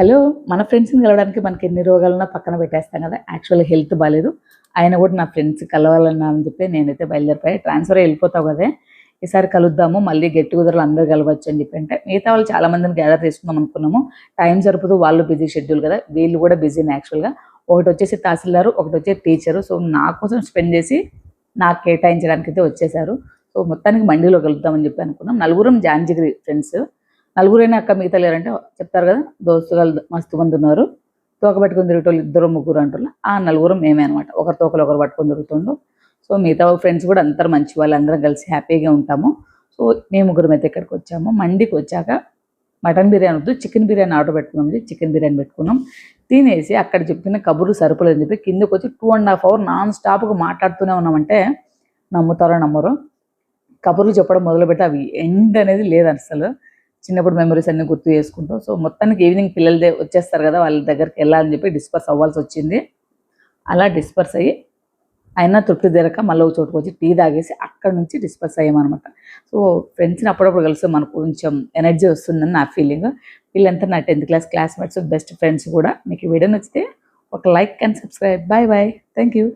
Hello! మన ఫ్రెండ్స్‌ని కలవడానికి మనకి ఎన్ని రోగాలున్నా పక్కన పెట్టేస్తాం కదా! యాక్చువల్‌గా హెల్త్ బాలేదు. ఆయన కూడా నా ఫ్రెండ్స్ కలవాలన్నారని చెప్పి నేనైతే బయలుదేరిపోయా. ట్రాన్స్‌ఫర్ వెళ్ళిపోతావు కదే! ఈసారి కలుద్దాము. మళ్ళీ గెట్ టుగెదర్‌లో అందరూ కలవచ్చు అని చెప్పి అంటే, మిగతా వాళ్ళు చాలా మందిని గ్యాదర్ చేసుకుందాం అనుకున్నాము. టైం సరిపోదు. వాళ్ళు బిజీ షెడ్యూల్ కదా! వీళ్ళు కూడా బిజీనే యాక్చువల్‌గా. ఒకటొచ్చేసి తహసీల్దారు, ఒకటొచ్చేసి టీచరు. సో, నా కోసం స్పెండ్ చేసి నాకు కేటాయించడానికైతే వచ్చేసారు. సో, మొత్తానికి మండీలో కలుద్దామని చెప్పి అనుకున్నాం. నలుగురం జాంజిగిరి ఫ్రెండ్స్. నలుగురైనా అక్క మిగతా లేరంటే చెప్తారు కదా! దోస్తుగాళ్ళు మస్తు మందున్నారు. తోక పట్టుకొని తిరిగేటోళ్ళు ఇద్దరు, ముగ్గురు అంటున్నా. ఆ నలుగురం మేమే అనమాట. ఒకరి తోకలు ఒకరు పట్టుకొని తిరుగుతుండు. సో, మిగతా ఫ్రెండ్స్ కూడా అందరూ మంచి వాళ్ళు. అందరం కలిసి హ్యాపీగా ఉంటాము. సో, మేము ముగ్గురమైతే ఇక్కడికొచ్చాము. మండికొచ్చాక మటన్ బిర్యానీ వద్దు, చికెన్ బిర్యానీ ఆర్డర్ పెట్టుకున్నాం. చికెన్ బిర్యానీ పెట్టుకున్నాం. తినేసి అక్కడ చెప్పిన కబుర్లు సరిపోలేదని చెప్పి కిందకొచ్చి 2½ అవర్ నాన్ స్టాప్‌గా మాట్లాడుతూనే ఉన్నామంటే నమ్ముతారో నమ్మరో. కబుర్లు చెప్పడం మొదలుపెడితే అవి ఎండ్ అనేది లేదసలు. చిన్నప్పుడు మెమరీస్ అన్నీ గుర్తు చేసుకుంటూ. సో, మొత్తానికి ఈవినింగ్ పిల్లలదే వచ్చేస్తారు కదా! వాళ్ళ దగ్గరికి వెళ్ళాలని చెప్పి డిస్పర్స్ అవ్వాల్సొచ్చింది. అలా డిస్పర్స్ అయ్యి అయినా తృప్తి తీరక మళ్ళీ ఒక చోటుకొచ్చి టీ తాగేసి అక్కడి నుంచి డిస్పర్స్ అయ్యామనమాట. సో, ఫ్రెండ్స్‌ని అప్పుడప్పుడు కలిస్తే మనకు కొంచెం ఎనర్జీ వస్తుందని నా ఫీలింగ్. వీళ్ళంతా నా 10th class classmates, best friends కూడా. మీకు ఈ వీడియో నచ్చితే ఒక like and subscribe. Bye bye. Thank you.